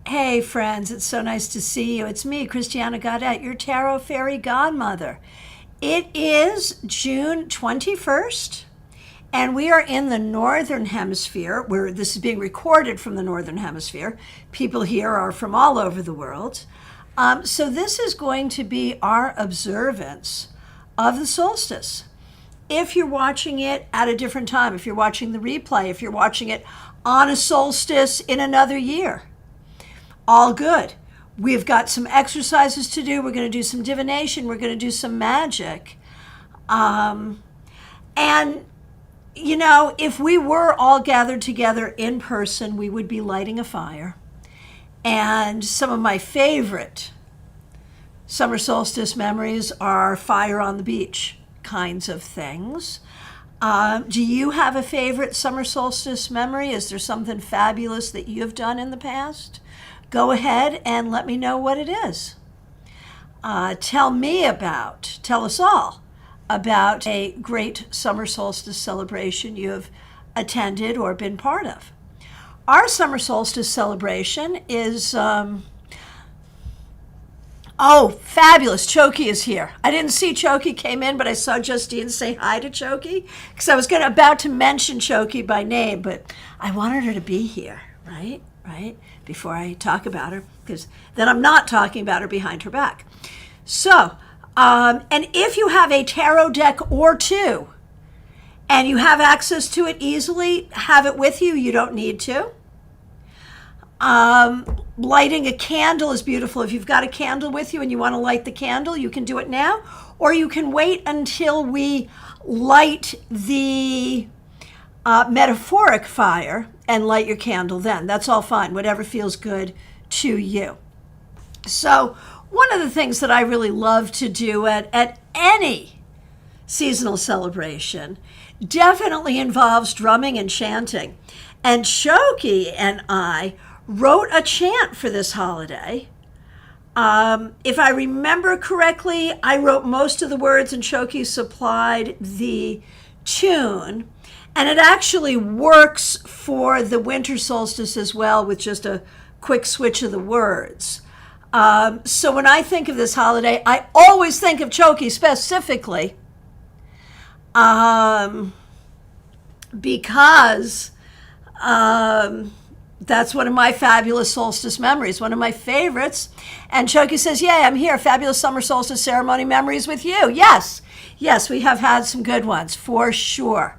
Hey friends, it's so nice to see you. It's me, Christiana Gaudet, your tarot fairy godmother. It is June 21st, and we are in the Northern Hemisphere, where this is being recorded from the Northern Hemisphere. People here are from all over the world. So this is going to be our observance of the solstice. If you're watching it at a different time, if you're watching the replay, if you're watching it on a solstice in another year, all good. We've got some exercises to do. We're going to do some divination. We're going to do some magic. And, you know, if we were all gathered together in person, we would be lighting a fire. And some of my favorite summer solstice memories are fire on the beach kinds of things. Do you have a favorite summer solstice memory? Is there something fabulous that you've done in the past? Go ahead and let me know what it is. Tell us all about a great summer solstice celebration you've attended or been part of. Our summer solstice celebration is, fabulous. Choki is here. I didn't see Choki came in, but I saw Justine say hi to Choki because I was about to mention Choki by name, but I wanted her to be here, right? Before I talk about her, because then I'm not talking about her behind her back. So, and if you have a tarot deck or two, and you have access to it easily, have it with you. You don't need to. Lighting a candle is beautiful. If you've got a candle with you and you want to light the candle, you can do it now, or you can wait until we light the metaphoric fire and light your candle then. That's all fine, whatever feels good to you. So one of the things that I really love to do at any seasonal celebration definitely involves drumming and chanting. And Choki and I wrote a chant for this holiday. If I remember correctly, I wrote most of the words and Choki supplied the tune. And it actually works for the winter solstice as well, with just a quick switch of the words. So when I think of this holiday, I always think of Choki specifically, because that's one of my fabulous solstice memories, one of my favorites. And Choki says, "Yay, I'm here. Fabulous summer solstice ceremony memories with you." Yes, we have had some good ones, for sure.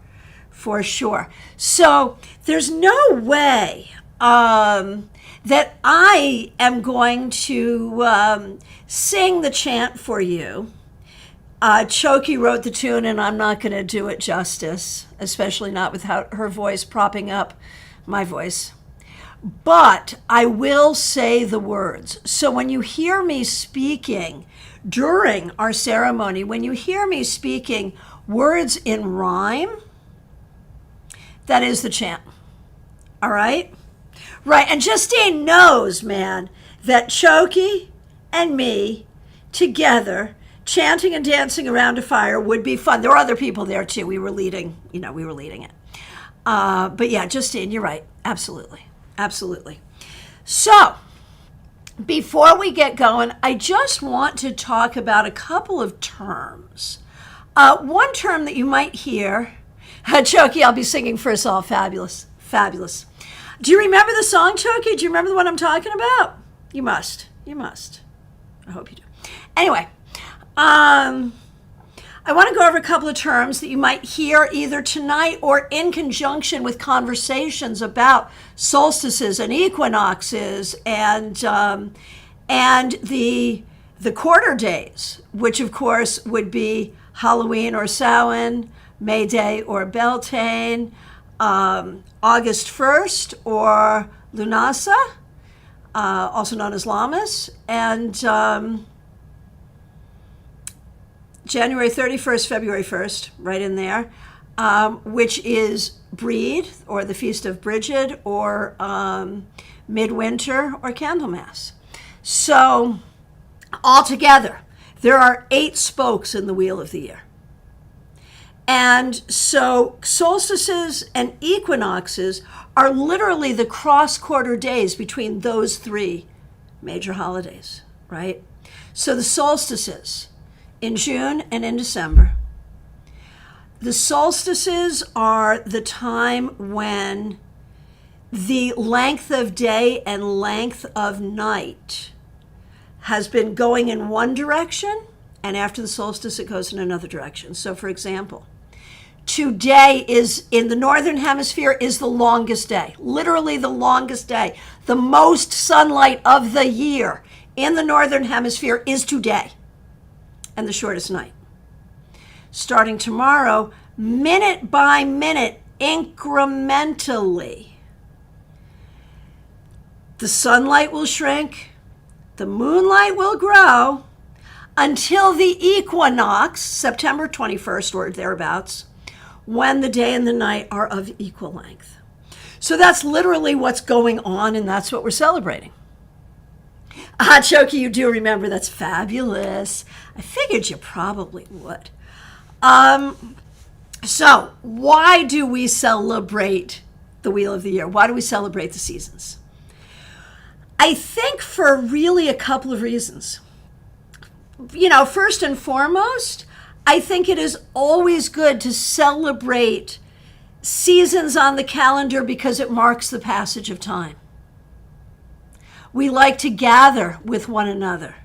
So there's no way that I am going to sing the chant for you. Choki wrote the tune, and I'm not going to do it justice, especially not without her voice propping up my voice. But I will say the words. So when you hear me speaking during our ceremony, when you hear me speaking words in rhyme, that is the chant. All right? Right. And Justine knows, man, that Choki and me together chanting and dancing around a fire would be fun. There were other people there too. We were leading it. But yeah, Justine, you're right. Absolutely. So before we get going, I just want to talk about a couple of terms. One term that you might hear, Choki, I'll be singing for us all. Fabulous. Do you remember the song, Choki? Do you remember the one I'm talking about? You must. I hope you do. Anyway, I want to go over a couple of terms that you might hear either tonight or in conjunction with conversations about solstices and equinoxes and the quarter days, which of course would be Halloween or Samhain, May Day or Beltane, August 1st or Lunasa, also known as Lammas, and January 31st, February 1st, right in there, which is Breed, or the Feast of Bridget, or Midwinter, or Candlemas. So altogether, there are 8 spokes in the wheel of the year. And so solstices and equinoxes are literally the cross-quarter days between those three major holidays, right? So the solstices in June and in December. The solstices are the time when the length of day and length of night has been going in one direction, and after the solstice it goes in another direction. So for example, today is in the northern hemisphere is the longest day, literally the longest day. The most sunlight of the year in the northern hemisphere is today, and the shortest night. Starting tomorrow, minute by minute, incrementally, the sunlight will shrink, the moonlight will grow, until the equinox, September 21st or thereabouts, when the day and the night are of equal length. So that's literally what's going on, and that's what we're celebrating. Choki, you do remember, that's fabulous. I figured you probably would. So why do we celebrate the Wheel of the Year? Why do we celebrate the seasons? I think for really a couple of reasons. First and foremost, I think it is always good to celebrate seasons on the calendar because it marks the passage of time. We like to gather with one another,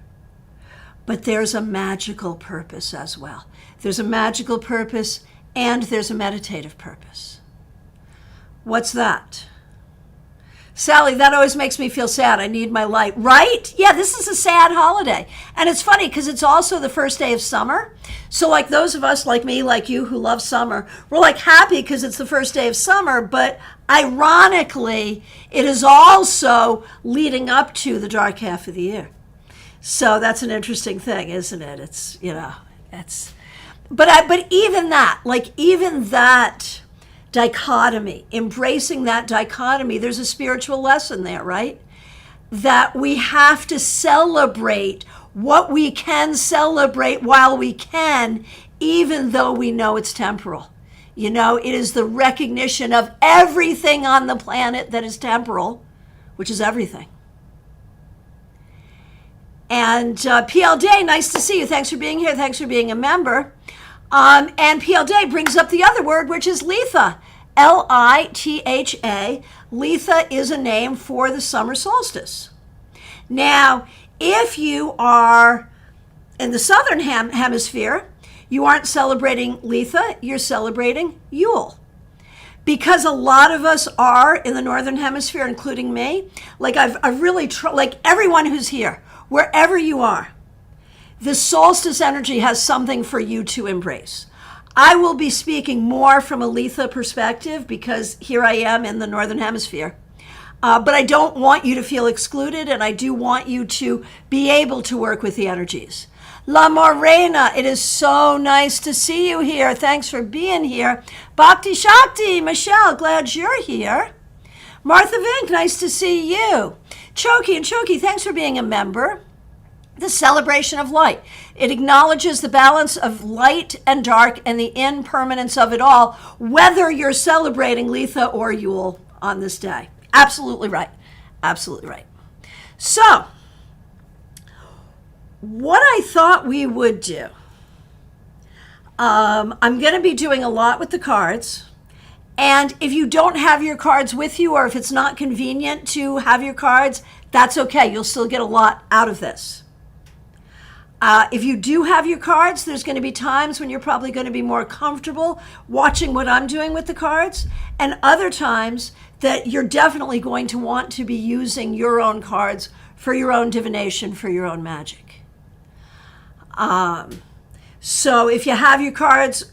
but there's a magical purpose as well. There's a magical purpose and there's a meditative purpose. What's that? Sally, that always makes me feel sad. I need my light. Right? Yeah, this is a sad holiday. And it's funny because it's also the first day of summer. So like those of us like me, like you, who love summer, we're like happy because it's the first day of summer. But ironically, it is also leading up to the dark half of the year. So that's an interesting thing, isn't it? It's, but even that dichotomy, embracing that dichotomy, there's a spiritual lesson there, right? That we have to celebrate what we can celebrate while we can, even though we know it's temporal. It is the recognition of everything on the planet that is temporal, which is everything. And PL Day, nice to see you. Thanks for being here. Thanks for being a member. And PL Day brings up the other word, which is Litha, Litha. Litha is a name for the summer solstice. Now, if you are in the southern hemisphere, you aren't celebrating Litha, you're celebrating Yule. Because a lot of us are in the northern hemisphere, including me, like I've really, like everyone who's here, wherever you are, the solstice energy has something for you to embrace. I will be speaking more from a Litha perspective because here I am in the northern hemisphere. But I don't want you to feel excluded, and I do want you to be able to work with the energies. La Morena, it is so nice to see you here. Thanks for being here. Bhakti Shakti, Michelle, glad you're here. Martha Vink, nice to see you. Choki, thanks for being a member. The celebration of light. It acknowledges the balance of light and dark and the impermanence of it all, whether you're celebrating Litha or Yule on this day. Absolutely right. Absolutely right. So, what I thought we would do, I'm going to be doing a lot with the cards. And if you don't have your cards with you, or if it's not convenient to have your cards, that's okay. You'll still get a lot out of this. If you do have your cards, there's going to be times when you're probably going to be more comfortable watching what I'm doing with the cards, and other times that you're definitely going to want to be using your own cards for your own divination, for your own magic. So if you have your cards,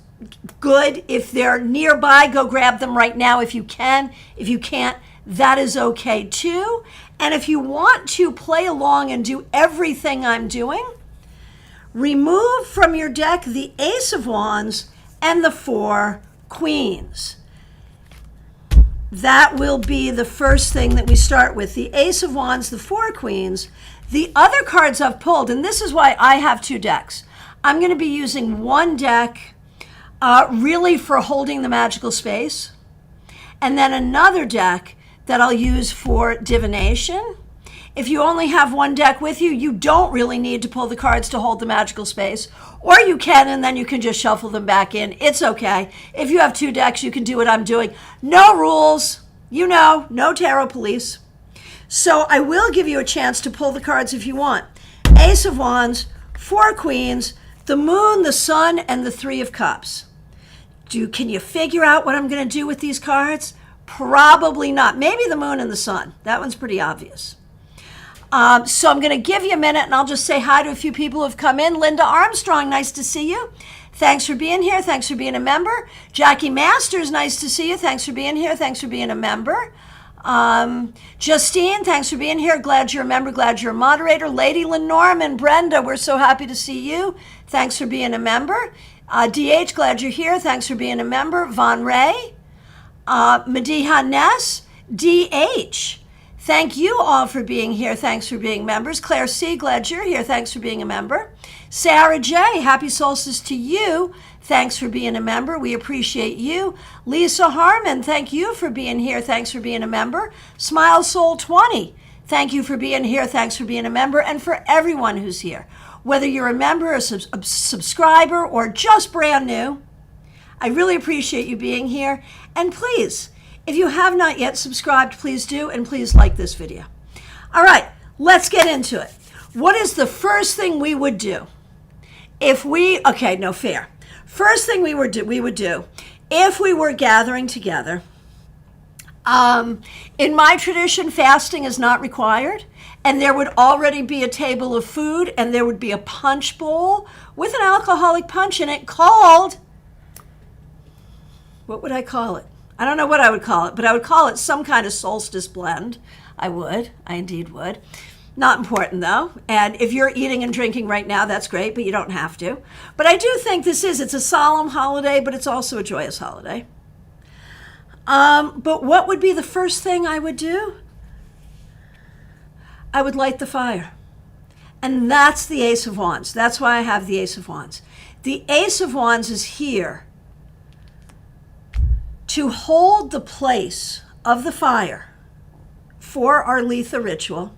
good. If they're nearby, go grab them right now if you can. If you can't, that is okay too. And if you want to play along and do everything I'm doing, remove from your deck the Ace of Wands and the 4 Queens. That will be the first thing that we start with. The Ace of Wands, the 4 Queens. The other cards I've pulled, and this is why I have 2 decks. I'm going to be using one deck really for holding the magical space. and then another deck that I'll use for divination. If you only have one deck with you, you don't really need to pull the cards to hold the magical space, or you can, and then you can just shuffle them back in. It's okay. If you have two decks, you can do what I'm doing. No rules, you know, no tarot police. So I will give you a chance to pull the cards if you want. Ace of Wands, Four Queens, the Moon, the Sun, and the Three of Cups. Can you figure out what I'm going to do with these cards? Probably not. Maybe the Moon and the Sun. That one's pretty obvious. So I'm going to give you a minute, and I'll just say hi to a few people who have come in. Linda Armstrong, nice to see you. Thanks for being here. Thanks for being a member. Jackie Masters, nice to see you. Thanks for being here. Thanks for being a member. Justine, thanks for being here. Glad you're a member. Glad you're a moderator. Lady Lenormand, Brenda, we're so happy to see you. Thanks for being a member. DH, glad you're here. Thanks for being a member. Von Ray, Mediha Ness, DH. Thank you all for being here. Thanks for being members. Claire C., glad you're here. Thanks for being a member. Sarah J., happy solstice to you. Thanks for being a member. We appreciate you. Lisa Harmon, thank you for being here. Thanks for being a member. Smile Soul 20, thank you for being here. Thanks for being a member. And for everyone who's here, whether you're a member, a subscriber, or just brand new, I really appreciate you being here. And please, if you have not yet subscribed, please do, and please like this video. All right, let's get into it. What is the first thing we would do if we, okay, no, fair. First thing we would do if we were gathering together, in my tradition, fasting is not required, and there would already be a table of food, and there would be a punch bowl with an alcoholic punch in it called, what would I call it? I don't know what I would call it, but I would call it some kind of solstice blend. I indeed would. Not important though. And if you're eating and drinking right now, that's great, but you don't have to. But I do think it's a solemn holiday, but it's also a joyous holiday. But what would be the first thing I would do? I would light the fire. And that's the Ace of Wands. That's why I have the Ace of Wands. The Ace of Wands is here to hold the place of the fire for our Letha ritual.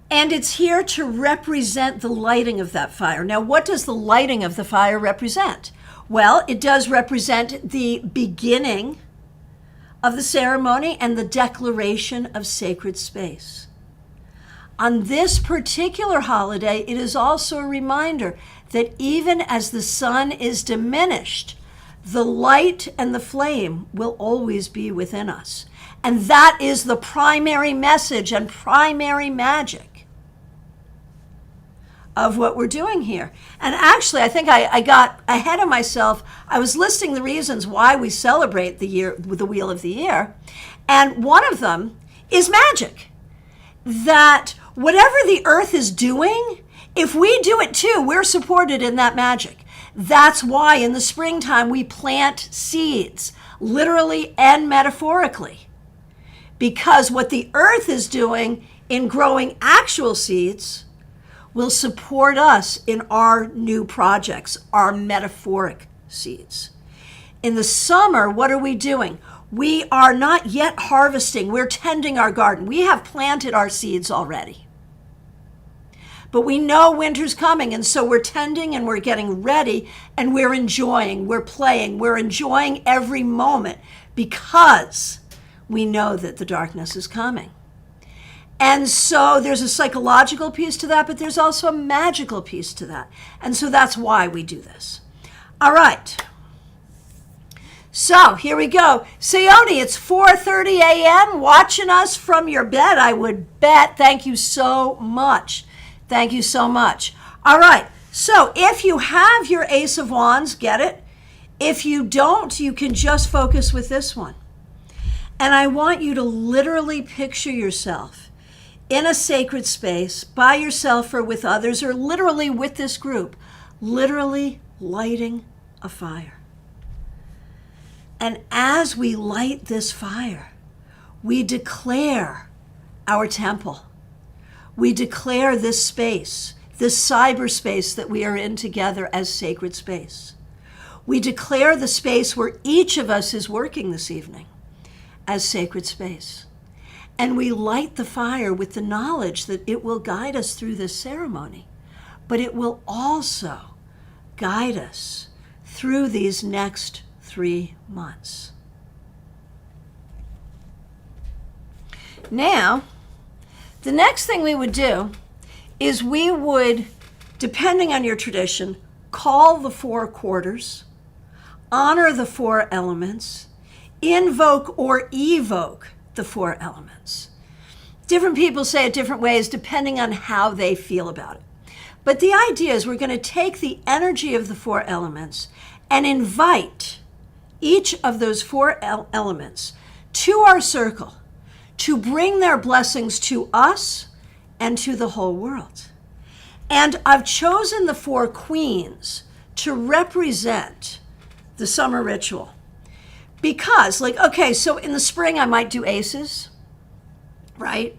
And it's here to represent the lighting of that fire. Now, what does the lighting of the fire represent? Well, it does represent the beginning of the ceremony and the declaration of sacred space. On this particular holiday, it is also a reminder that even as the sun is diminished, the light and the flame will always be within us. And that is the primary message and primary magic of what we're doing here. And actually, I think I got ahead of myself. I was listing the reasons why we celebrate the Wheel of the Year. And one of them is magic. That whatever the earth is doing, if we do it too, we're supported in that magic. That's why in the springtime we plant seeds, literally and metaphorically. Because what the earth is doing in growing actual seeds will support us in our new projects, our metaphoric seeds. In the summer, what are we doing? We are not yet harvesting. We're tending our garden. We have planted our seeds already. But we know winter's coming, and so we're tending and we're getting ready, and we're enjoying, we're playing, we're enjoying every moment because we know that the darkness is coming. And so there's a psychological piece to that, but there's also a magical piece to that. And so that's why we do this. All right. So here we go. Sayoni, it's 4:30 a.m. watching us from your bed, I would bet. Thank you so much. Thank you so much. All right. So if you have your Ace of Wands, get it. If you don't, you can just focus with this one. And I want you to literally picture yourself in a sacred space, by yourself or with others, or literally with this group, literally lighting a fire. And as we light this fire, we declare our temple. We declare this space, this cyberspace that we are in together as sacred space. We declare the space where each of us is working this evening as sacred space. And we light the fire with the knowledge that it will guide us through this ceremony, but it will also guide us through these next 3 months. Now, the next thing we would do is we would, depending on your tradition, call the 4 quarters, honor the 4 elements, invoke or evoke the 4 elements. Different people say it different ways depending on how they feel about it. But the idea is we're going to take the energy of the 4 elements and invite each of those 4 elements to our circle to bring their blessings to us and to the whole world. And I've chosen the 4 queens to represent the summer ritual. Because, okay, so in the spring I might do aces, right?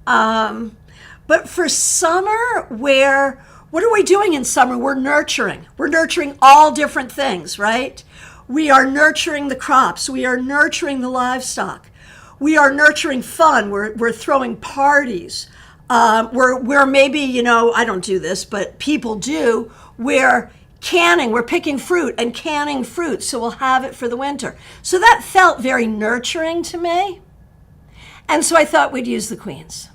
But for summer, what are we doing in summer? We're nurturing. We're nurturing all different things, right? We are nurturing the crops. We are nurturing the livestock. We are nurturing fun. We're throwing parties. We're maybe, I don't do this, but people do. We're canning. We're picking fruit and canning fruit, so we'll have it for the winter. So that felt very nurturing to me. And so I thought we'd use the queens.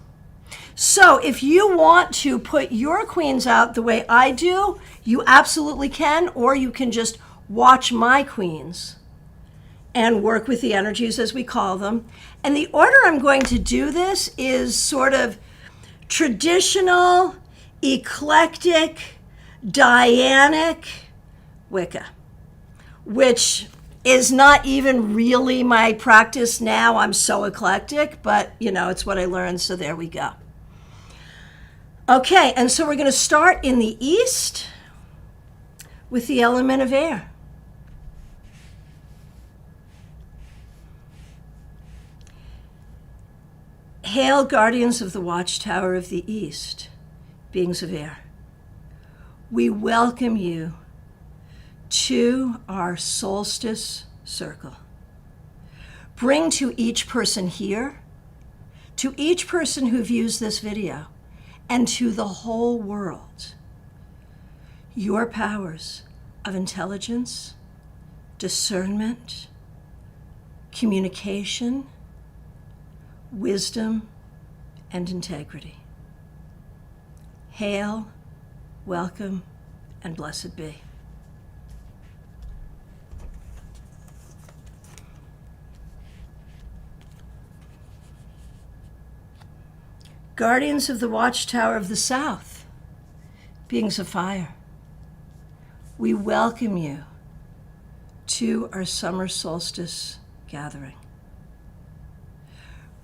So if you want to put your queens out the way I do, you absolutely can, or you can just watch my queens and work with the energies as we call them. And the order I'm going to do this is sort of traditional, eclectic, Dianic Wicca, which is not even really my practice now. I'm so eclectic, but it's what I learned, so there we go. Okay, and so we're going to start in the east with the element of air. Hail, guardians of the watchtower of the east, beings of air. We welcome you to our solstice circle. Bring to each person here, to each person who views this video, and to the whole world, your powers of intelligence, discernment, communication, wisdom, and integrity. Hail, welcome, and blessed be. Guardians of the watchtower of the south, beings of fire, we welcome you to our summer solstice gathering.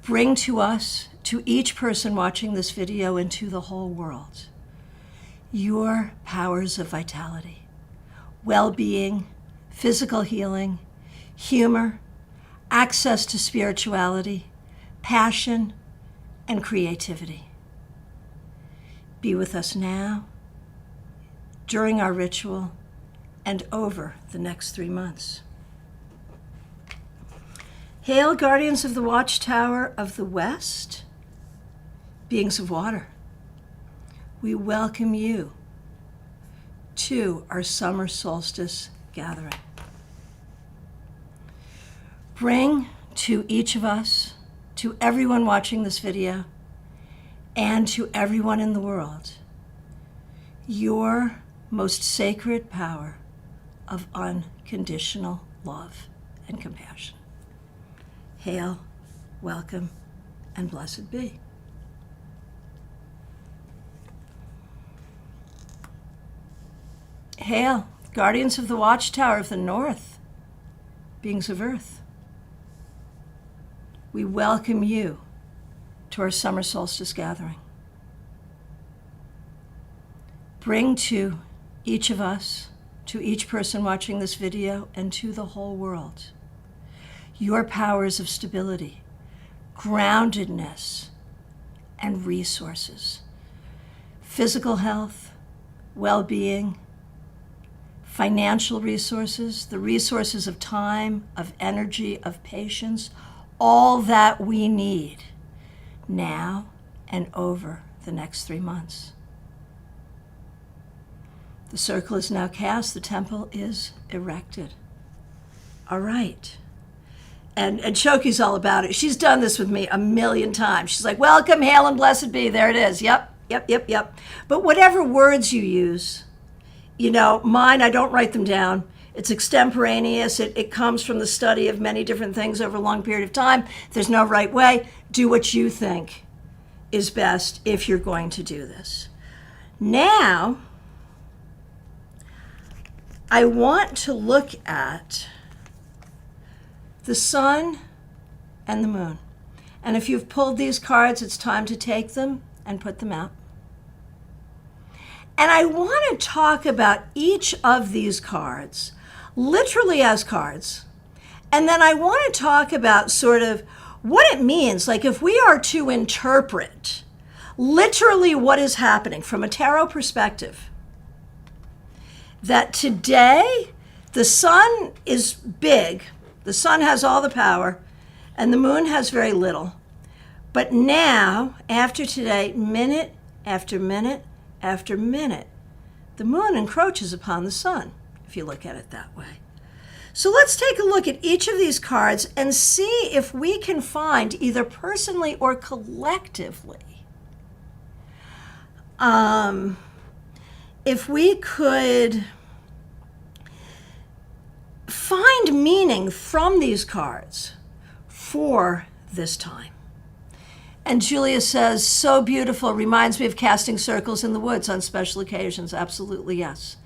Bring to us, to each person watching this video and to the whole world, your powers of vitality, well-being, physical healing, humor, access to spirituality, passion, and creativity. Be with us now, during our ritual, and over the next 3 months. Hail, guardians of the watchtower of the west, beings of water. We welcome you to our summer solstice gathering. Bring to each of us, to everyone watching this video, and to everyone in the world, your most sacred power of unconditional love and compassion. Hail, welcome, and blessed be. Hail, guardians of the watchtower of the north, beings of earth. We welcome you to our summer solstice gathering. Bring to each of us, to each person watching this video, and to the whole world, your powers of stability, groundedness, and resources, physical health, well-being, financial resources, the resources of time, of energy, of patience, all that we need now and over the next 3 months. The circle is now cast, the temple is erected. All right. And Choki's all about it. She's done this with me a million times. She's like, welcome, hail, and blessed be. There it is. Yep. But whatever words you use, mine, I don't write them down. It's extemporaneous. It comes from the study of many different things over a long period of time. There's no right way. Do what you think is best if you're going to do this. Now, I want to look at the sun and the moon. And if you've pulled these cards, it's time to take them and put them out. And I want to talk about each of these cards, literally as cards. And then I want to talk about sort of what it means, like if we are to interpret literally what is happening from a tarot perspective, that today the sun is big, the sun has all the power, and the moon has very little. But now, after today, minute after minute after minute, the moon encroaches upon the sun, if you look at it that way. So let's take a look at each of these cards and see if we can find, either personally or collectively, if we could find meaning from these cards for this time. And Julia says, so beautiful, reminds me of casting circles in the woods on special occasions. Absolutely, yes.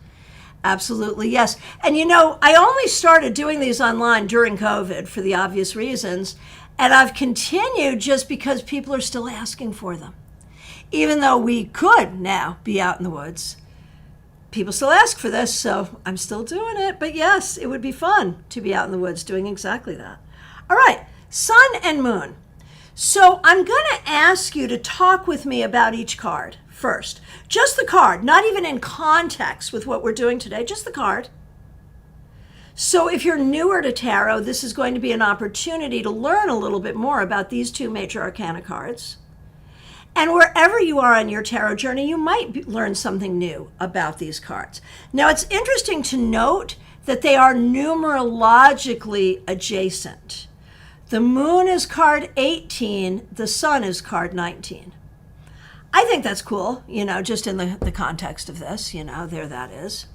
Absolutely, yes. And I only started doing these online during COVID for the obvious reasons, and I've continued just because people are still asking for them. Even though we could now be out in the woods, people still ask for this, so I'm still doing it. But yes, it would be fun to be out in the woods doing exactly that. All right, sun and moon. So I'm going to ask you to talk with me about each card first. Just the card, not even in context with what we're doing today, just the card. So if you're newer to tarot, this is going to be an opportunity to learn a little bit more about these two major arcana cards. And wherever you are on your tarot journey, you might learn something new about these cards. Now, it's interesting to note that they are numerologically adjacent. The moon is card 18, the sun is card 19. I think that's cool, just in the context of this, there that is.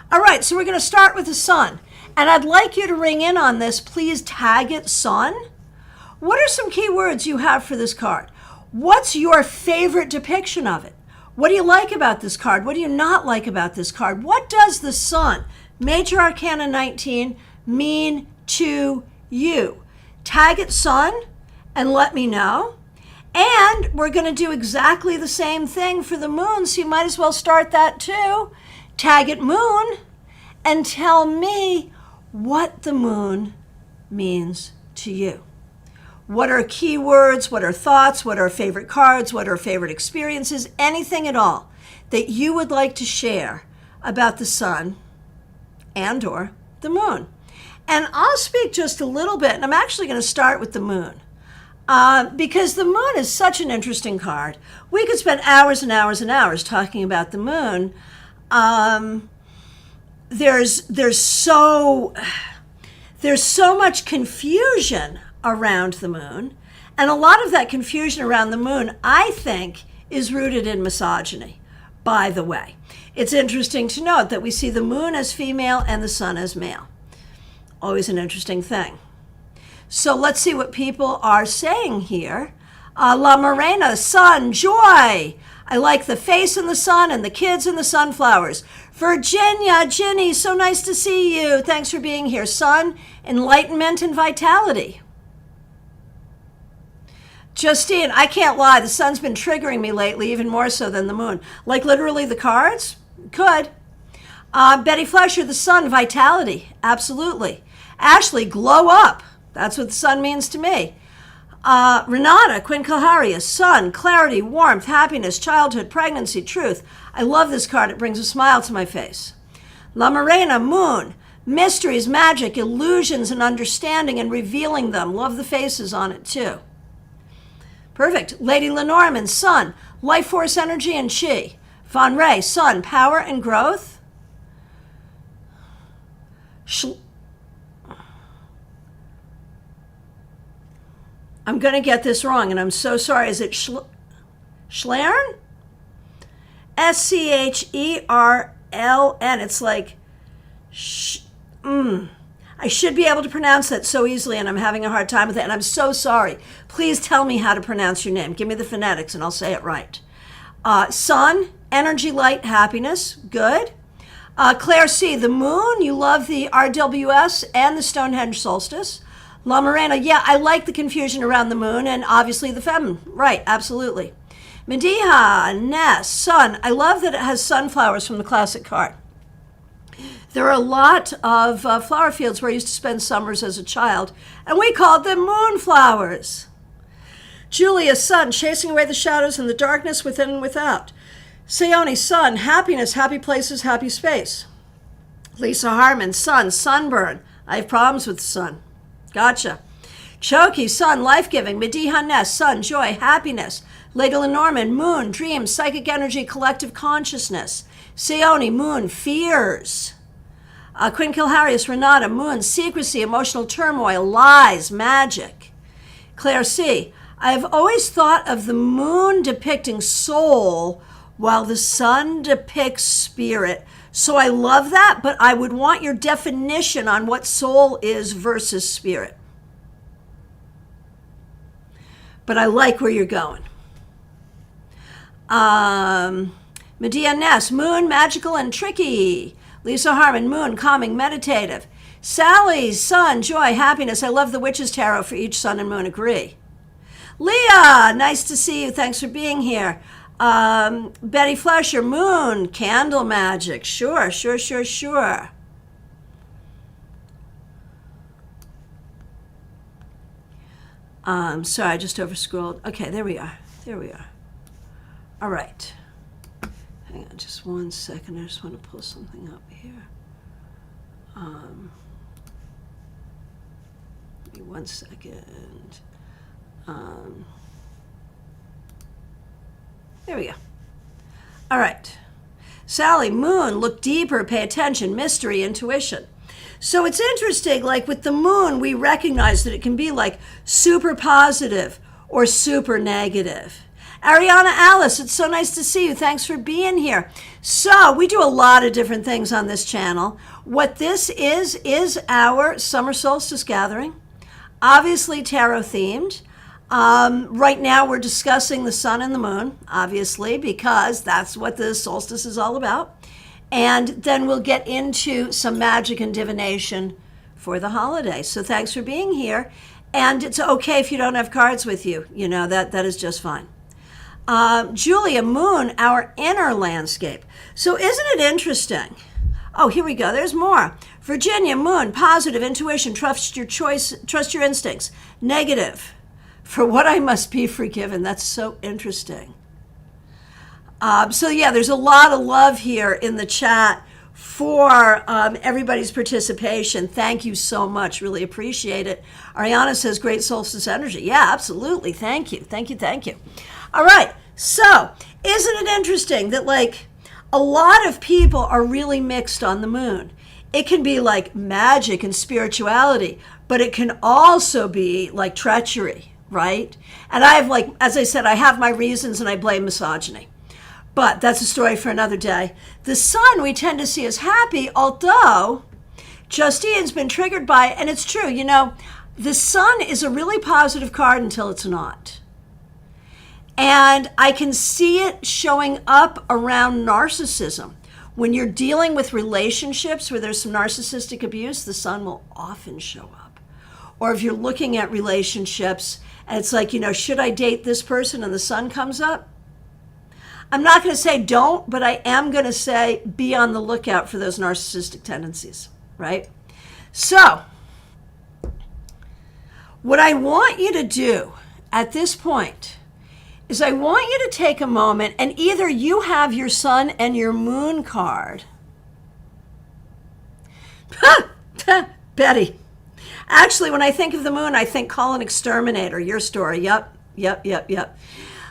All right, so we're going to start with the sun. And I'd like you to ring in on this. Please tag it sun. What are some key words you have for this card? What's your favorite depiction of it? What do you like about this card? What do you not like about this card? What does the sun, Major Arcana 19, mean to you? Tag it sun and let me know. And we're going to do exactly the same thing for the moon, so you might as well start that too. Tag it moon and tell me what the moon means to you. What are keywords? What are thoughts? What are favorite cards? What are favorite experiences? Anything at all that you would like to share about the sun and or the moon. And I'll speak just a little bit, and I'm actually going to start with the moon. Because the moon is such an interesting card. We could spend hours and hours and hours talking about the moon. There's so much confusion around the moon, and a lot of that confusion around the moon, I think, is rooted in misogyny, by the way. It's interesting to note that we see the moon as female and the sun as male. Always an interesting thing. So let's see what people are saying here. La Morena, sun, joy. I like the face in the sun and the kids and the sunflowers. Virginia, Ginny, so nice to see you. Thanks for being here. Sun, enlightenment and vitality. Justine, I can't lie. The sun's been triggering me lately, even more so than the moon. Like literally the cards? Could. Betty Fleischer, the sun, vitality. Absolutely. Ashley, glow up. That's what the sun means to me. Renata Quincalharia, sun, clarity, warmth, happiness, childhood, pregnancy, truth. I love this card. It brings a smile to my face. La Morena, moon. Mysteries, magic, illusions, and understanding and revealing them. Love the faces on it too. Perfect. Lady Lenormand, sun. Life force, energy, and chi. Von Ray, sun. Power and growth. I'm going to get this wrong, and I'm so sorry. Is it Schlern? Schernln. It's like, I should be able to pronounce that so easily, and I'm having a hard time with it, and I'm so sorry. Please tell me how to pronounce your name. Give me the phonetics, and I'll say it right. Sun, energy, light, happiness. Good. Claire C., the moon. You love the RWS and the Stonehenge solstice. La Morena, yeah, I like the confusion around the moon and obviously the feminine. Right, absolutely. Mediha, Ness, sun. I love that it has sunflowers from the classic card. There are a lot of flower fields where I used to spend summers as a child, and we called them moonflowers. Julia, sun, chasing away the shadows and the darkness within and without. Sayoni, sun, happiness, happy places, happy space. Lisa Harmon, sun, sunburn. I have problems with the sun. Gotcha. Choki, sun, life-giving. Mediha Ness, sun, joy, happiness. Lady Lenormand, moon, dreams, psychic energy, collective consciousness. Sayoni, moon, fears. Quinn Kilharius, Renata, moon, secrecy, emotional turmoil, lies, magic. Claire C., I have always thought of the moon depicting soul while the sun depicts spirit. So I love that, but I would want your definition on what soul is versus spirit. But I like where you're going. Medea Ness, moon, magical and tricky. Lisa Harmon, moon, calming, meditative. Sally, sun, joy, happiness. I love the Witch's Tarot for each sun and moon. Agree. Leah, nice to see you. Thanks for being here. Betty Flesher, moon, candle magic. Sure. Sorry, I just overscrolled. Okay, there we are. All right. Hang on just 1 second. I just want to pull something up here. Give me 1 second. There we go. All right. Sally, moon, look deeper, pay attention, mystery, intuition. So it's interesting, like with the moon, we recognize that it can be like super positive or super negative. Ariana Alice, it's so nice to see you. Thanks for being here. So we do a lot of different things on this channel. What this is our summer solstice gathering, obviously tarot themed. Right now we're discussing the sun and the moon, obviously, because that's what the solstice is all about. And then we'll get into some magic and divination for the holiday. So thanks for being here. And it's okay if you don't have cards with you. You know, that is just fine. Julia, moon, our inner landscape. So isn't it interesting? Oh, here we go. There's more. Virginia, moon, positive, intuition, trust your choice, trust your instincts. Negative, for what I must be forgiven. That's so interesting. So yeah, there's a lot of love here in the chat for everybody's participation. Thank you so much. Really appreciate it. Ariana says, great solstice energy. Yeah, absolutely. Thank you. All right. So isn't it interesting that like a lot of people are really mixed on the moon? It can be like magic and spirituality, but it can also be like treachery, right? And I have, like, as I said, I have my reasons and I blame misogyny. But that's a story for another day. The sun we tend to see as happy, although Justine's been triggered by it. And it's true, you know, the sun is a really positive card until it's not. And I can see it showing up around narcissism. When you're dealing with relationships where there's some narcissistic abuse, the sun will often show up. Or if you're looking at relationships and it's like, you know, should I date this person and the sun comes up? I'm not going to say don't, but I am going to say be on the lookout for those narcissistic tendencies, right? So, what I want you to do at this point is I want you to take a moment and either you have your sun and your moon card, Betty. Actually, when I think of the moon, I think call an exterminator. Your story. Yep.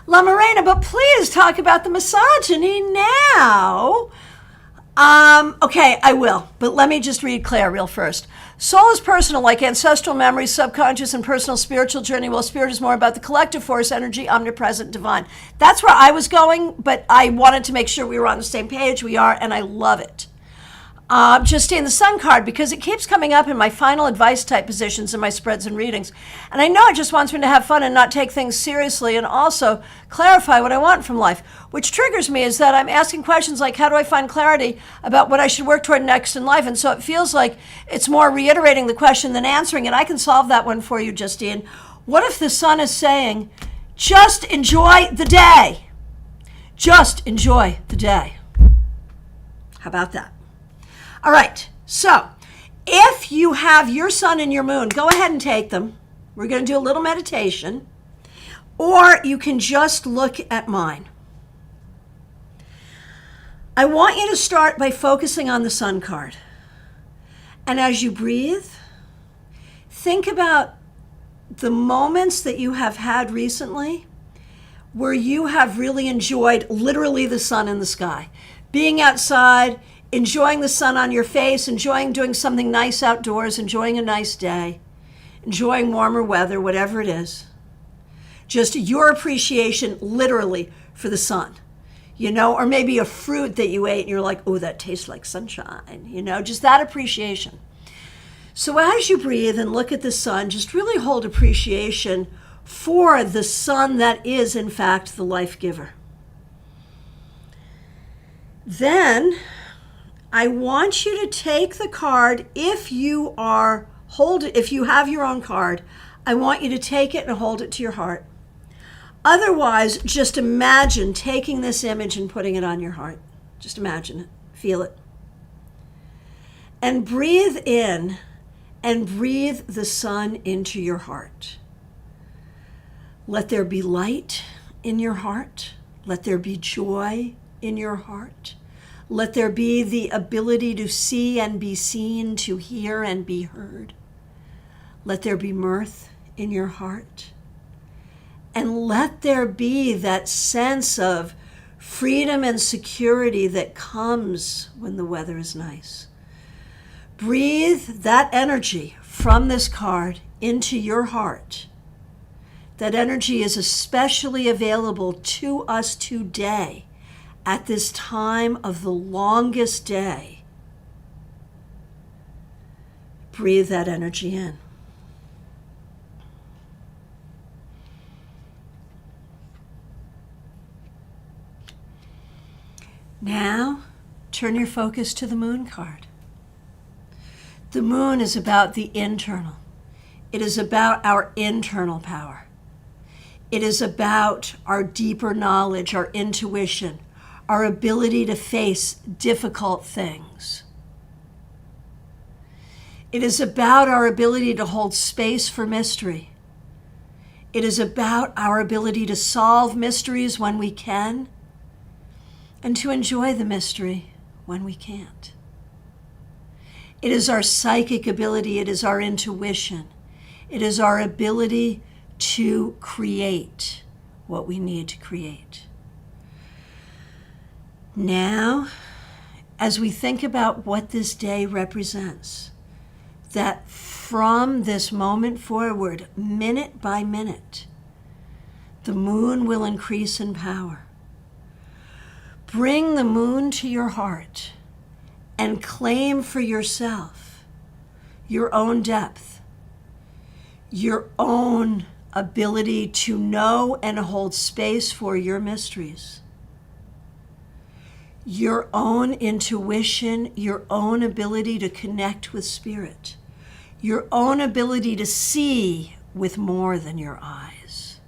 La Morena, but please talk about the misogyny now. Okay, I will, but let me just read Claire real first. Soul is personal, like ancestral memories, subconscious, and personal spiritual journey, while spirit is more about the collective force, energy, omnipresent, divine. That's where I was going, but I wanted to make sure we were on the same page. We are, and I love it. Justine, the Sun card, because it keeps coming up in my final advice type positions in my spreads and readings. And I know it just wants me to have fun and not take things seriously and also clarify what I want from life. Which triggers me is that I'm asking questions like, how do I find clarity about what I should work toward next in life? And so it feels like it's more reiterating the question than answering it. I can solve that one for you, Justine. What if the Sun is saying, just enjoy the day? Just enjoy the day. How about that? All right, so if you have your sun and your moon, go ahead and take them. We're going to do a little meditation, or you can just look at mine. I want you to start by focusing on the Sun card. And as you breathe, think about the moments that you have had recently where you have really enjoyed literally the sun in the sky. Being outside, enjoying the sun on your face, enjoying doing something nice outdoors, enjoying a nice day, enjoying warmer weather, whatever it is. Just your appreciation literally for the sun, or maybe a fruit that you ate and you're like, oh, that tastes like sunshine, just that appreciation. So as you breathe and look at the sun, just really hold appreciation for the sun that is, in fact, the life giver. Then I want you to take the card. If you have your own card, I want you to take it and hold it to your heart. Otherwise, just imagine taking this image and putting it on your heart. Just imagine it, feel it. And breathe in and breathe the sun into your heart. Let there be light in your heart. Let there be joy in your heart. Let there be the ability to see and be seen, to hear and be heard. Let there be mirth in your heart. And let there be that sense of freedom and security that comes when the weather is nice. Breathe that energy from this card into your heart. That energy is especially available to us today, at this time of the longest day. Breathe that energy in. Now, turn your focus to the moon card. The moon is about the internal. It is about our internal power. It is about our deeper knowledge, our intuition, our ability to face difficult things. It is about our ability to hold space for mystery. It is about our ability to solve mysteries when we can and to enjoy the mystery when we can't. It is our psychic ability. It is our intuition. It is our ability to create what we need to create. Now, as we think about what this day represents, that from this moment forward, minute by minute, the moon will increase in power. Bring the moon to your heart and claim for yourself your own depth, your own ability to know and hold space for your mysteries, your own intuition, your own ability to connect with spirit, your own ability to see with more than your eyes.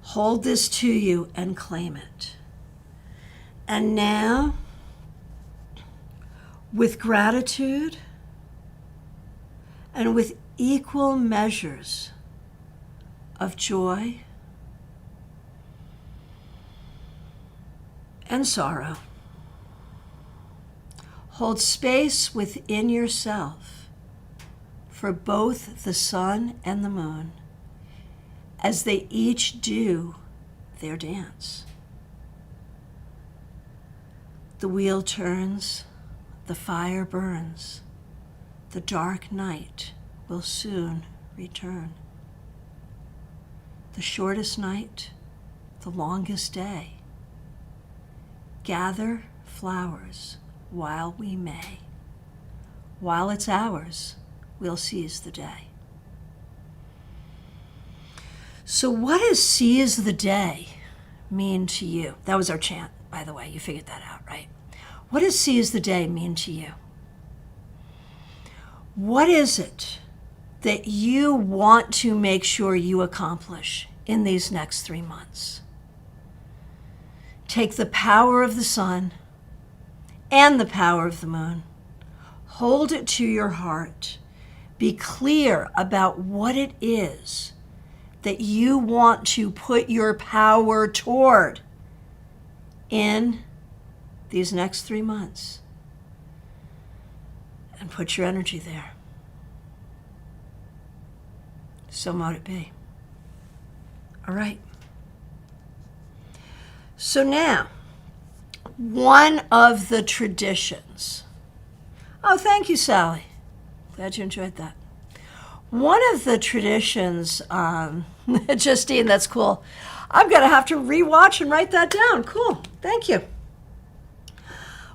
Hold this to you and claim it. And now, with gratitude and with equal measures of joy and sorrow, Hold space within yourself for both the sun and the moon as they each do their dance. The wheel turns, the fire burns, the dark night will soon return. The shortest night, the longest day. Gather flowers while we may. While it's ours, we'll seize the day. So what does seize the day mean to you? That was our chant, by the way. You figured that out, right? What does seize the day mean to you? What is it that you want to make sure you accomplish in these next 3 months? Take the power of the sun and the power of the moon. Hold it to your heart. Be clear about what it is that you want to put your power toward in these next 3 months. And put your energy there. So mote it be. All right. So now, one of the traditions. Oh, thank you, Sally. Glad you enjoyed that. One of the traditions, Justine, that's cool. I'm going to have to rewatch and write that down. Cool. Thank you.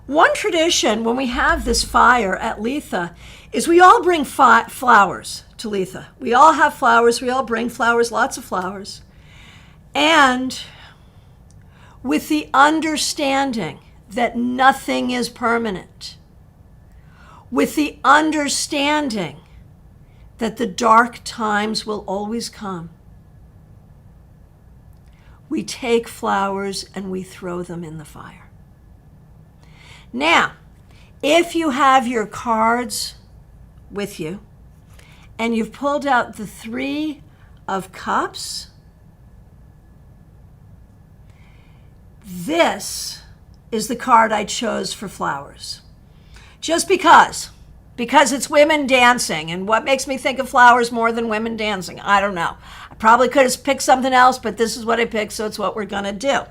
One tradition when we have this fire at Letha is we all bring flowers to Letha. We all have flowers. We all bring flowers, lots of flowers. And with the understanding that nothing is permanent, with the understanding that the dark times will always come, we take flowers and we throw them in the fire. Now, if you have your cards with you and you've pulled out the 3 of Cups, this is the card I chose for flowers. Just because it's women dancing, and what makes me think of flowers more than women dancing? I don't know. I probably could have picked something else, but this is what I picked, so it's what we're gonna do.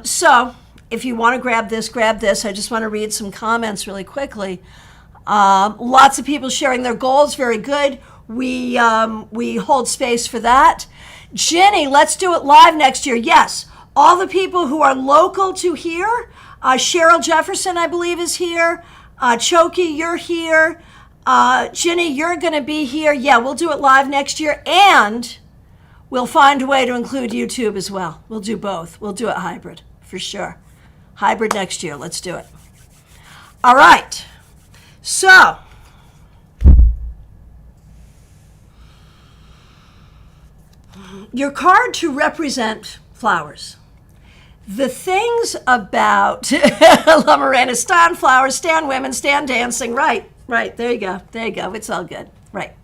So if you want to grab this, grab this. I just want to read some comments really quickly. Lots of people sharing their goals. Very good. We hold space for that. Jenny, let's do it live next year. Yes. All the people who are local to here. Cheryl Jefferson, I believe, is here. Choki, you're here. Jenny, you're going to be here. Yeah, we'll do it live next year. And we'll find a way to include YouTube as well. We'll do both. We'll do it hybrid, for sure. Hybrid next year. Let's do it. All right. So, your card to represent flowers. The things about La Morena, stand flowers, stand women, stand dancing. Right. There you go. It's all good. Right.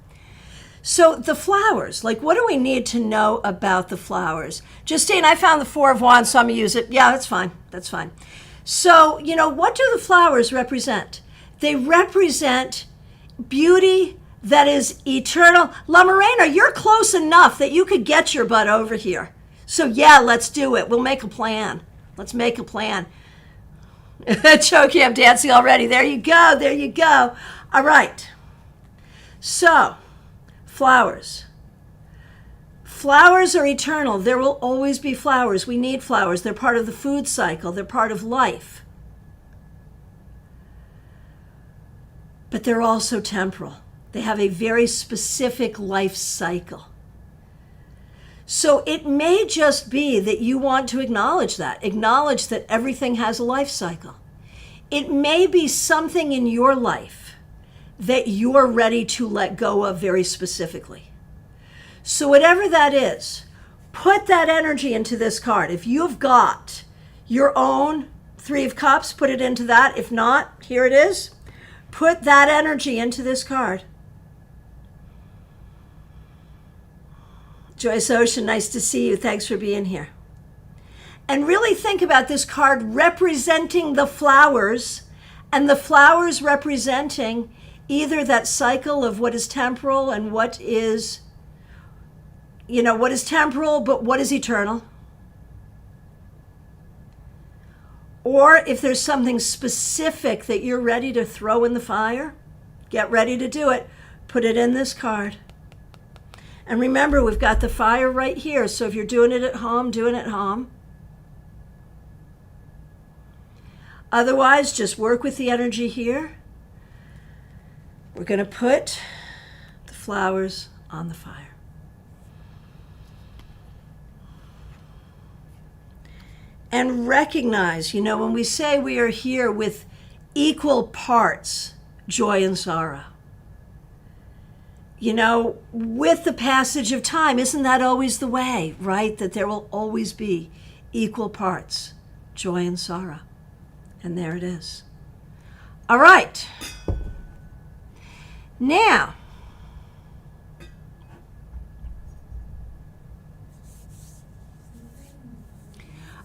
So the flowers, like, what do we need to know about the flowers? Justine, I found the 4 of Wands, so I'm going to use it. Yeah, that's fine. So, what do the flowers represent? They represent beauty that is eternal. La Morena, you're close enough that you could get your butt over here. So, yeah, let's do it. We'll make a plan. Let's make a plan. Choki, I'm dancing already. There you go. All right. So, flowers. Flowers are eternal. There will always be flowers. We need flowers. They're part of the food cycle. They're part of life. But they're also temporal. They have a very specific life cycle. So it may just be that you want to acknowledge that everything has a life cycle. It may be something in your life that you're ready to let go of very specifically. So whatever that is, put that energy into this card. If you've got your own 3 of Cups, put it into that. If not, here it is. Put that energy into this card. Joyce Ocean, nice to see you. Thanks for being here. And really think about this card representing the flowers And the flowers representing either that cycle of what is temporal and what is, what is temporal, but what is eternal. Or if there's something specific that you're ready to throw in the fire, get ready to do it. Put it in this card. And remember, we've got the fire right here. So if you're doing it at home, do it at home. Otherwise, just work with the energy here. We're going to put the flowers on the fire. And recognize, when we say we are here with equal parts joy and sorrow, with the passage of time, isn't that always the way, right? That there will always be equal parts joy and sorrow. And there it is. All right. Now,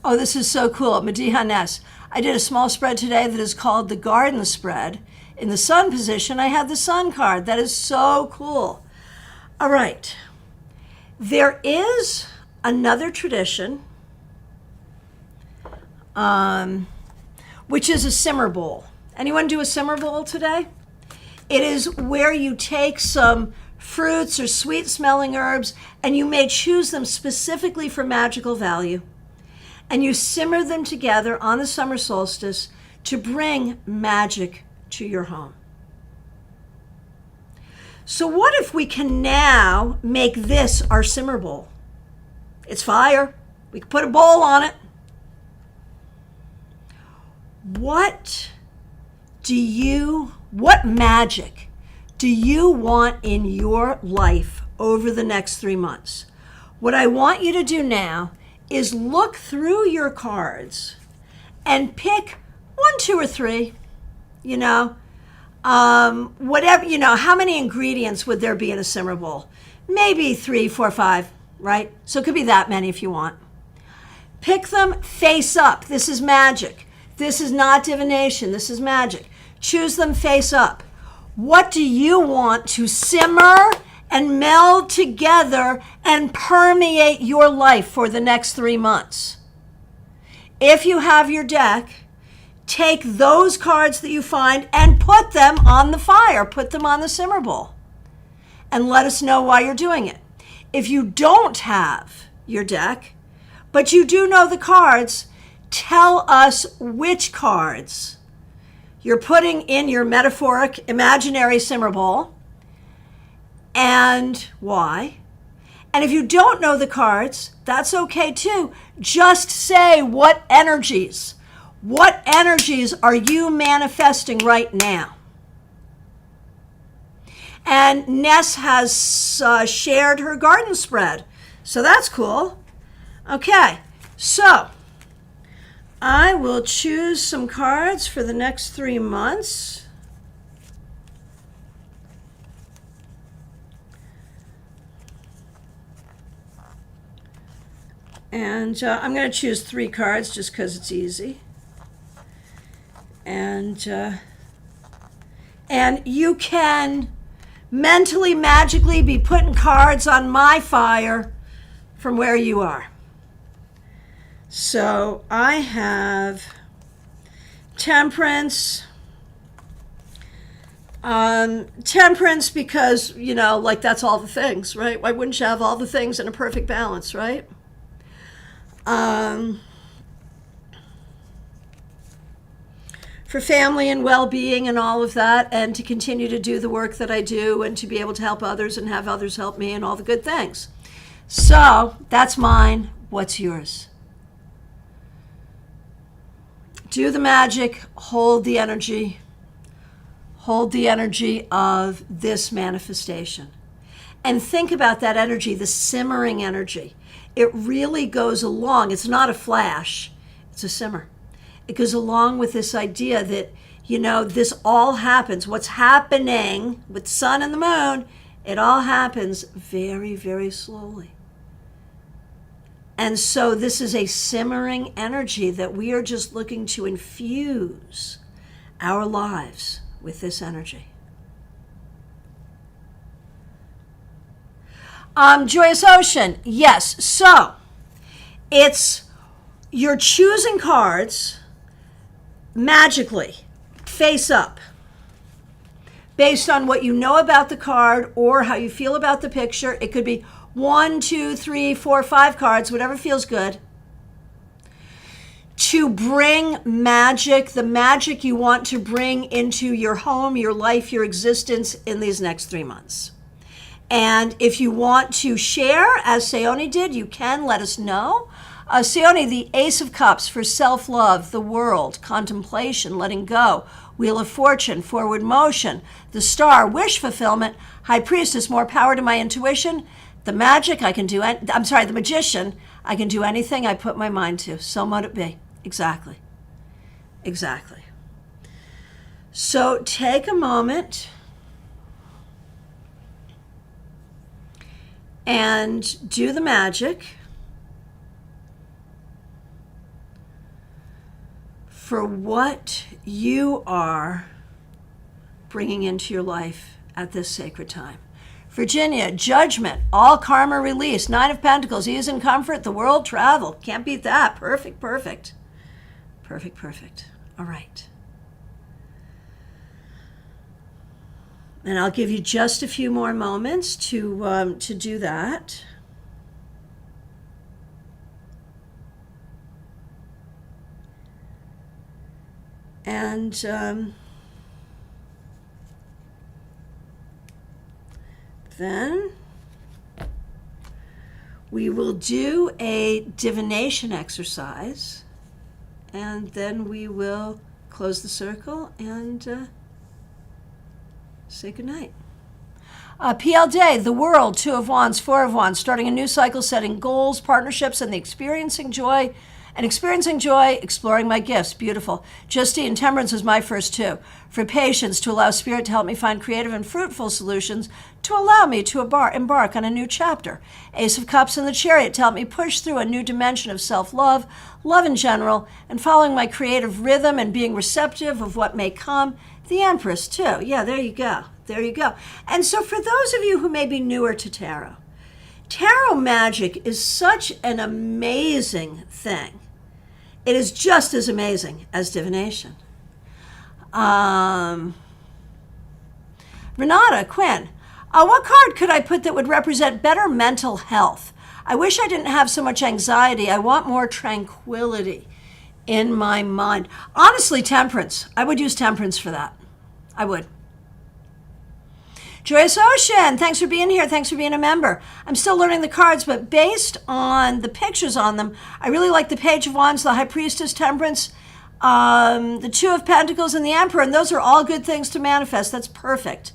oh, this is so cool. Medihanes. I did a small spread today that is called the garden spread. In the sun position, I had the sun card. That is so cool. All right. There is another tradition, which is a simmer bowl. Anyone do a simmer bowl today? It is where you take some fruits or sweet-smelling herbs, and you may choose them specifically for magical value. And you simmer them together on the summer solstice to bring magic to your home. So what if we can now make this our simmer bowl? It's fire. We can put a bowl on it. What magic do you want in your life over the next 3 months? What I want you to do now is look through your cards and pick 1, 2, or 3, whatever, how many ingredients would there be in a simmer bowl? Maybe 3, 4, 5, right? So it could be that many if you want. Pick them face up. This is magic. This is not divination. This is magic. Choose them face up. What do you want to simmer and meld together and permeate your life for the next 3 months? If you have your deck, take those cards that you find and put them on the fire. Put them on the simmer bowl. And let us know why you're doing it. If you don't have your deck, but you do know the cards, tell us which cards you're putting in your metaphoric imaginary simmer bowl and why. And if you don't know the cards, that's okay too. Just say what energies are you manifesting right now? And Ness has shared her garden spread. So that's cool. Okay, so I will choose some cards for the next 3 months. And I'm going to choose 3 cards just because it's easy. And you can mentally, magically be putting cards on my fire from where you are. So I have Temperance. Temperance because, that's all the things, right? Why wouldn't you have all the things in a perfect balance, right? For family and well-being and all of that, and to continue to do the work that I do and to be able to help others and have others help me and all the good things. So that's mine. What's yours? Do the magic, hold the energy of this manifestation. And think about that energy, the simmering energy. It really goes along. It's not a flash, it's a simmer. It goes along with this idea that, this all happens. What's happening with the sun and the moon, it all happens very, very slowly. And so this is a simmering energy that we are just looking to infuse our lives with this energy. Joyous Ocean, yes. So you're choosing cards magically, face up, based on what you know about the card or how you feel about the picture. It could be 1, 2, 3, 4, 5 cards, whatever feels good, to bring magic, the magic you want to bring into your home, your life, your existence in these next 3 months. And if you want to share, as Seone did, you can let us know. Seone, the Ace of Cups for self-love, the world, contemplation, letting go, Wheel of Fortune, forward motion, the Star, wish fulfillment, High Priestess, more power to my intuition, the magic, the Magician, I can do anything I put my mind to. So might it be. Exactly. Exactly. So take a moment and do the magic for what you are bringing into your life at this sacred time. Virginia, judgment, all karma release, 9 of Pentacles, ease and comfort, the world, travel. Can't beat that. Perfect, perfect. Perfect, perfect. All right. And I'll give you just a few more moments to do that. And then we will do a divination exercise, and then we will close the circle and say goodnight. PL Day, the world, 2 of Wands, 4 of Wands, starting a new cycle, setting goals, partnerships, and experiencing joy, exploring my gifts. Beautiful. Justine, temperance was my first 2. For patience, to allow spirit to help me find creative and fruitful solutions to allow me to embark on a new chapter. Ace of Cups and the Chariot to help me push through a new dimension of self-love, love in general, and following my creative rhythm and being receptive of what may come. The Empress, too. Yeah, there you go. There you go. And so for those of you who may be newer to tarot, tarot magic is such an amazing thing. It is just as amazing as divination. Renata, Quinn, what card could I put that would represent better mental health? I wish I didn't have so much anxiety. I want more tranquility in my mind. Honestly, temperance. I would use temperance for that. I would. Joyous Ocean, thanks for being here. Thanks for being a member. I'm still learning the cards, but based on the pictures on them, I really like the Page of Wands, the High Priestess, Temperance, the 2 of Pentacles, and the Emperor, and those are all good things to manifest. That's perfect.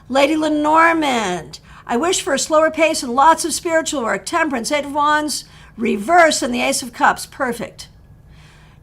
Lady Lenormand, I wish for a slower pace and lots of spiritual work. Temperance, 8 of Wands, reverse, and the Ace of Cups. Perfect.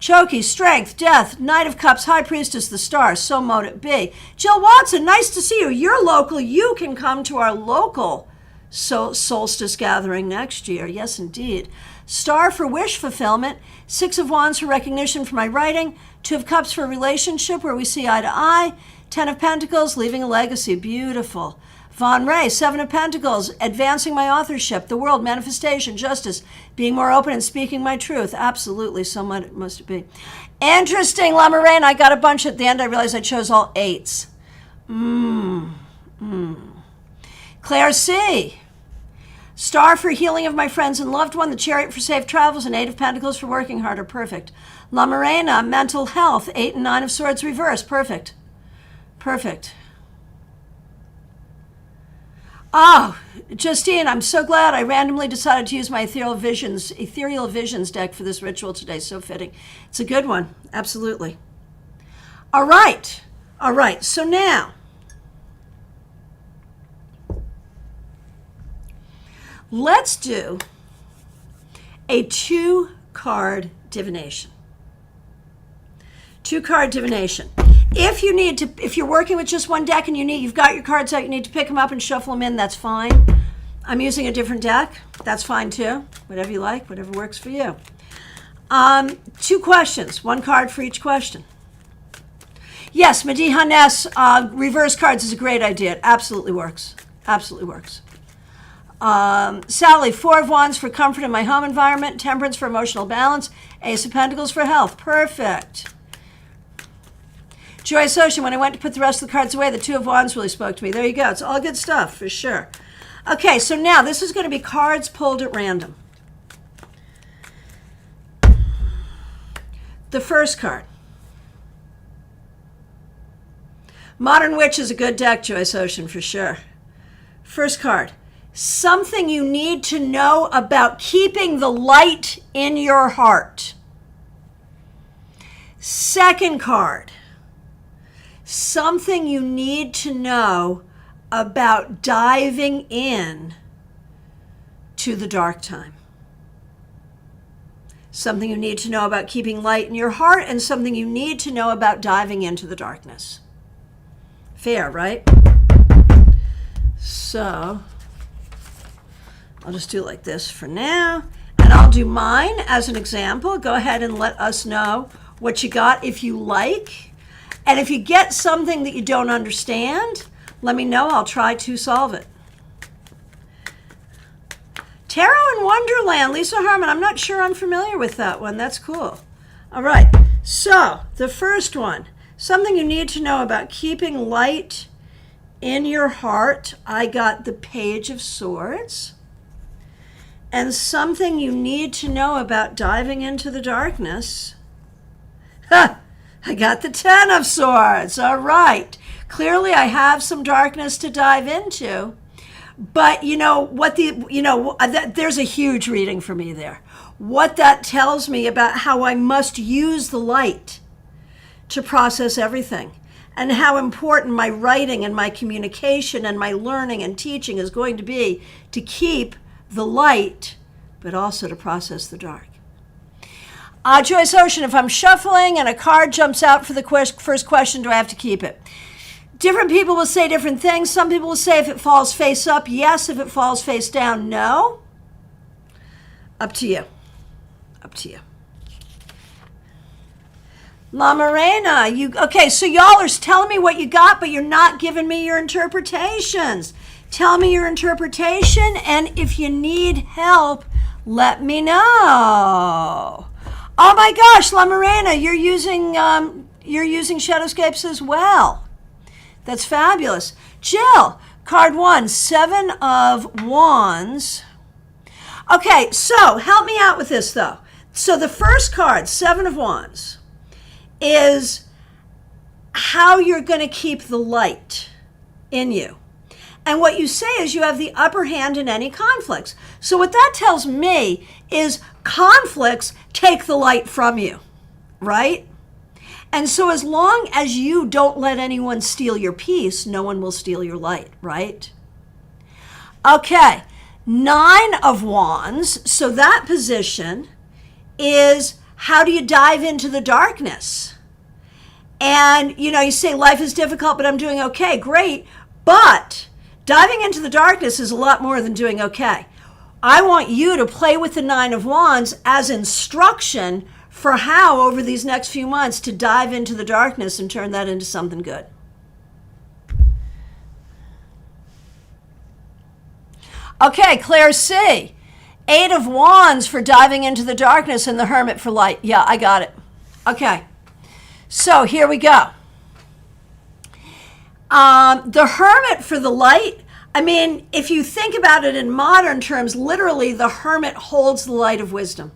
Choki, strength, death, Knight of Cups, High Priestess, the Star, so mote it be. Jill Watson, nice to see you. You're local. You can come to our local Solstice Gathering next year. Yes, indeed. Star for wish fulfillment, 6 of Wands for recognition for my writing, 2 of Cups for relationship where we see eye to eye, 10 of Pentacles, leaving a legacy. Beautiful. Von Ray, 7 of Pentacles, advancing my authorship, the world, manifestation, justice, being more open and speaking my truth. Absolutely, so much must it be. Interesting, La Moraine, I got a bunch at the end. I realized I chose all 8s. Claire C. Star for healing of my friends and loved one, the Chariot for safe travels, and 8 of Pentacles for working harder. Perfect. La Morena, mental health, 8 and 9 of Swords reverse. Perfect. Perfect. Oh, Justine, I'm so glad I randomly decided to use my Ethereal Visions deck for this ritual today. So fitting. It's a good one. Absolutely. All right. All right. So now, let's do a 2-card divination. 2-card divination. If you're working with just one deck and you've got your cards out, you need to pick them up and shuffle them in, that's fine. I'm using a different deck. That's fine too. Whatever you like, whatever works for you. 2 questions, 1 card for each question. Yes, Mediha Ness, reverse cards is a great idea. It absolutely works. Absolutely works. Sally, 4 of Wands for comfort in my home environment, Temperance for emotional balance, Ace of Pentacles for health. Perfect. Joyce Ocean, when I went to put the rest of the cards away, the 2 of Wands really spoke to me. There you go. It's all good stuff, for sure. Okay, so now this is going to be cards pulled at random. The first card. Modern Witch is a good deck, Joyce Ocean, for sure. First card. Something you need to know about keeping the light in your heart. Second card. Something you need to know about diving in to the dark time. Something you need to know about keeping light in your heart, and something you need to know about diving into the darkness. Fair, right? So I'll just do it like this for now, and I'll do mine as an example. Go ahead and let us know what you got if you like. And if you get something that you don't understand, let me know. I'll try to solve it. Tarot in Wonderland, Lisa Harmon. I'm not sure I'm familiar with that one. That's cool. All right. So the first one, something you need to know about keeping light in your heart. I got the Page of Swords. And something you need to know about diving into the darkness. Ha! I got the 10 of Swords. All right. Clearly, I have some darkness to dive into. But there's a huge reading for me there. What that tells me about how I must use the light to process everything, and how important my writing and my communication and my learning and teaching is going to be to keep the light, but also to process the dark. Joyce Ocean, if I'm shuffling and a card jumps out for the first question, do I have to keep it? Different people will say different things. Some people will say if it falls face up, yes. If it falls face down, no. Up to you. Up to you. La Morena, okay, so y'all are telling me what you got, but you're not giving me your interpretations. Tell me your interpretation, and if you need help, let me know. Oh my gosh, La Morena, you're using Shadowscapes as well. That's fabulous. Jill, card 1, 7 of Wands. Okay, so help me out with this though. So the first card, 7 of Wands, is how you're going to keep the light in you. And what you say is you have the upper hand in any conflicts. So what that tells me is conflicts take the light from you, right? And so as long as you don't let anyone steal your peace, no one will steal your light, right? Okay, 9 of Wands. So that position is how do you dive into the darkness? And, you say life is difficult, but I'm doing okay. Great. But diving into the darkness is a lot more than doing okay. I want you to play with the 9 of Wands as instruction for how over these next few months to dive into the darkness and turn that into something good. Okay, Claire C. 8 of Wands for diving into the darkness and the Hermit for light. Yeah, I got it. Okay, so here we go. The Hermit for the light, I mean, if you think about it in modern terms, literally the Hermit holds the light of wisdom.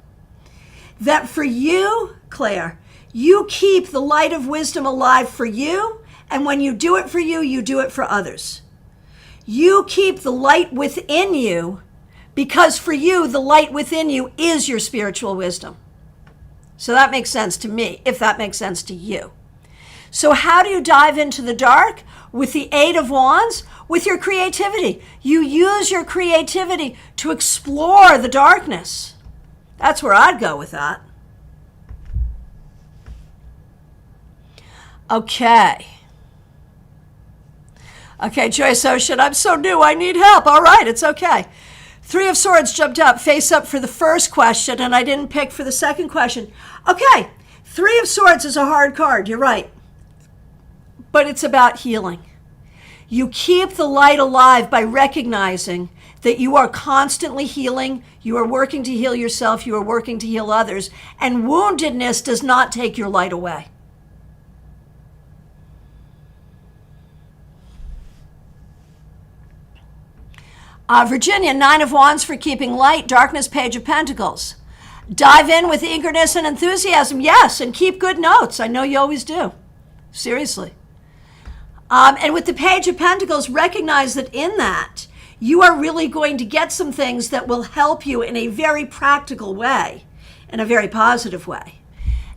That for you, Claire, you keep the light of wisdom alive for you, and when you do it for you, you do it for others. You keep the light within you because for you, the light within you is your spiritual wisdom. So that makes sense to me, if that makes sense to you. So how do you dive into the dark? With the 8 of Wands, with your creativity. You use your creativity to explore the darkness. That's where I'd go with that. Okay. Okay, Joyce Ocean, I'm so new, I need help. All right, it's okay. 3 of Swords jumped up, face up for the first question, and I didn't pick for the second question. Okay, 3 of Swords is a hard card, you're right. but it's about healing. You keep the light alive by recognizing that you are constantly healing, you are working to heal yourself, you are working to heal others, and woundedness does not take your light away. Virginia, 9 of Wands for keeping light, darkness, Page of Pentacles. Dive in with eagerness and enthusiasm, yes, and keep good notes. I know you always do. Seriously. And with the Page of Pentacles, recognize that in that, you are really going to get some things that will help you in a very practical way, in a very positive way.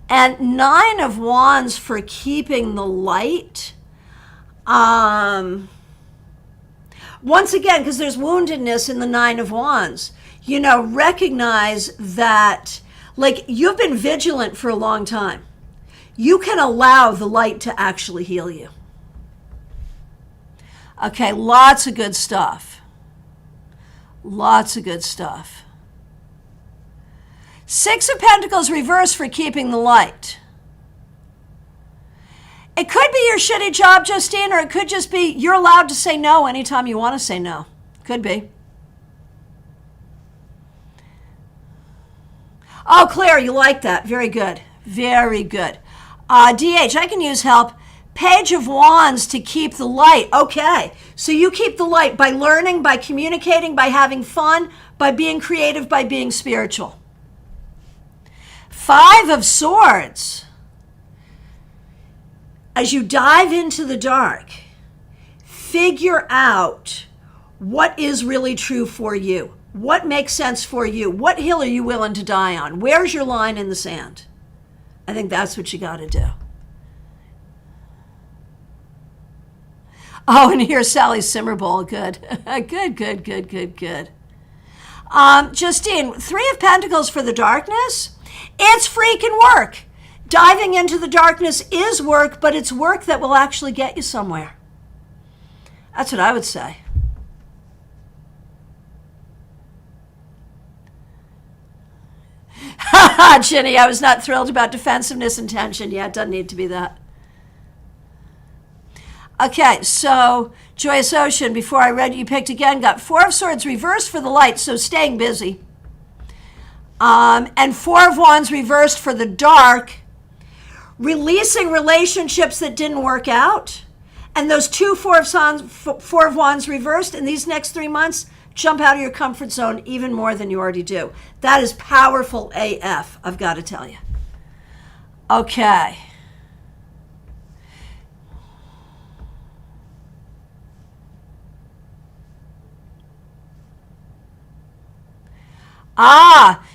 And 9 of Wands for keeping the light. Once again, because there's woundedness in the 9 of Wands, recognize that, you've been vigilant for a long time. You can allow the light to actually heal you. Okay, lots of good stuff. Lots of good stuff. 6 of Pentacles reversed for keeping the light. It could be your shitty job, Justine, or it could just be you're allowed to say no anytime you want to say no. Could be. Oh, Claire, you like that. Very good. Very good. DH, I can use help. Page of Wands to keep the light. Okay, so you keep the light by learning, by communicating, by having fun, by being creative, by being spiritual. 5 of Swords. As you dive into the dark, figure out what is really true for you. What makes sense for you? What hill are you willing to die on? Where's your line in the sand? I think that's what you got to do. Oh, and here's Sally Simmerbowl. Good. Good. Justine, 3 of Pentacles for the darkness. It's freaking work. Diving into the darkness is work, but it's work that will actually get you somewhere. That's what I would say. Ginny, I was not thrilled about defensiveness and tension. Yeah, it doesn't need to be that. Okay, so Joyous Ocean, before I read you picked again, got 4 of Swords reversed for the light, so staying busy. And 4 of Wands reversed for the dark, releasing relationships that didn't work out. And those 2 4 of Wands reversed in these next 3 months, jump out of your comfort zone even more than you already do. That is powerful AF, I've got to tell you. Okay.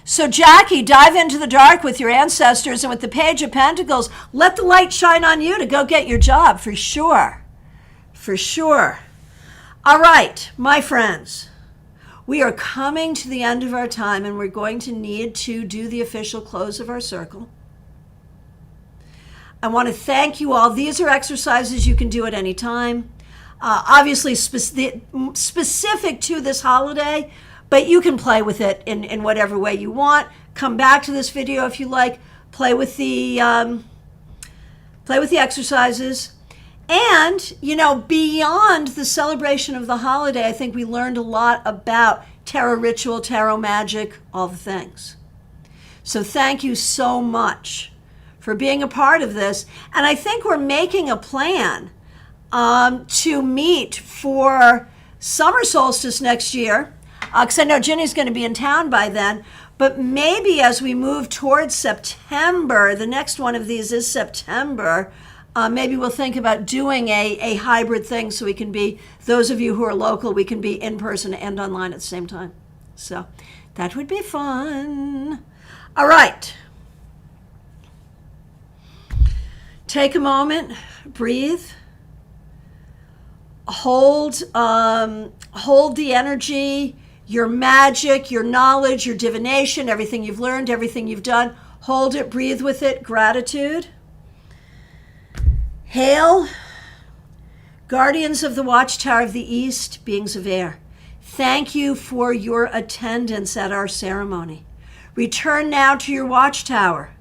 So Jackie, dive into the dark with your ancestors, and with the Page of Pentacles, let the light shine on you to go get your job, for sure. For sure. All right, my friends, we are coming to the end of our time, and we're going to need to do the official close of our circle. I want to thank you all. These are exercises you can do at any time. Obviously specific to this holiday, but you can play with it in whatever way you want. Come back to this video if you like. Play with the exercises. And, beyond the celebration of the holiday, I think we learned a lot about tarot ritual, tarot magic, all the things. So thank you so much for being a part of this. And I think we're making a plan to meet for summer solstice next year. Because I know Ginny's going to be in town by then, but maybe as we move towards September, the next one of these is September, maybe we'll think about doing a hybrid thing so we can be, those of you who are local, we can be in person and online at the same time. So that would be fun. All right. Take a moment, breathe. Hold the energy, your magic, your knowledge, your divination, everything you've learned, everything you've done. Hold it, breathe with it, gratitude. Hail, guardians of the Watchtower of the East, beings of air. Thank you for your attendance at our ceremony. Return now to your watchtower,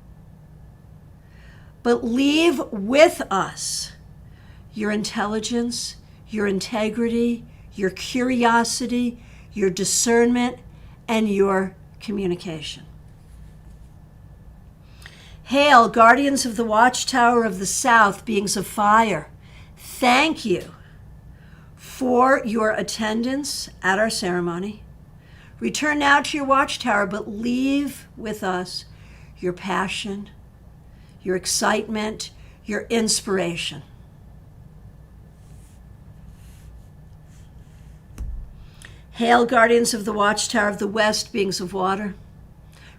but leave with us your intelligence, your integrity, your curiosity, your discernment, and your communication. Hail, guardians of the watchtower of the south, beings of fire. Thank you for your attendance at our ceremony. Return now to your watchtower, but leave with us your passion, your excitement, your inspiration. Hail, guardians of the watchtower of the west, beings of water.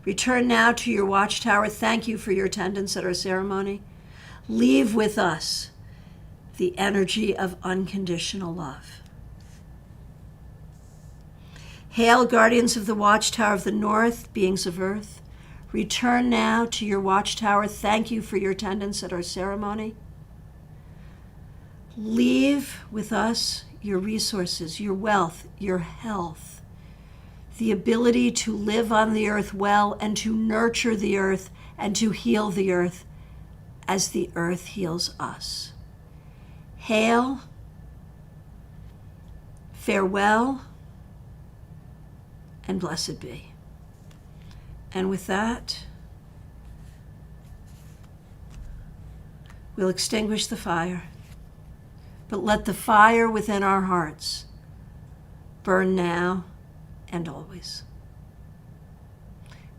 Return now to your watchtower. Thank you for your attendance at our ceremony. Leave with us the energy of unconditional love. Hail, guardians of the watchtower of the north, beings of earth. Return now to your watchtower. Thank you for your attendance at our ceremony. Leave with us your resources, your wealth, your health, the ability to live on the earth well and to nurture the earth and to heal the earth as the earth heals us. Hail, farewell, and blessed be. And with that, we'll extinguish the fire, but let the fire within our hearts burn now and always.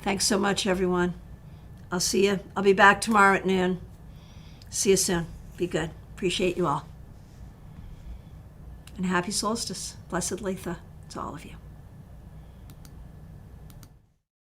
Thanks so much, everyone. I'll see you. I'll be back tomorrow at noon. See you soon. Be good. Appreciate you all. And happy solstice. Blessed Letha to all of you.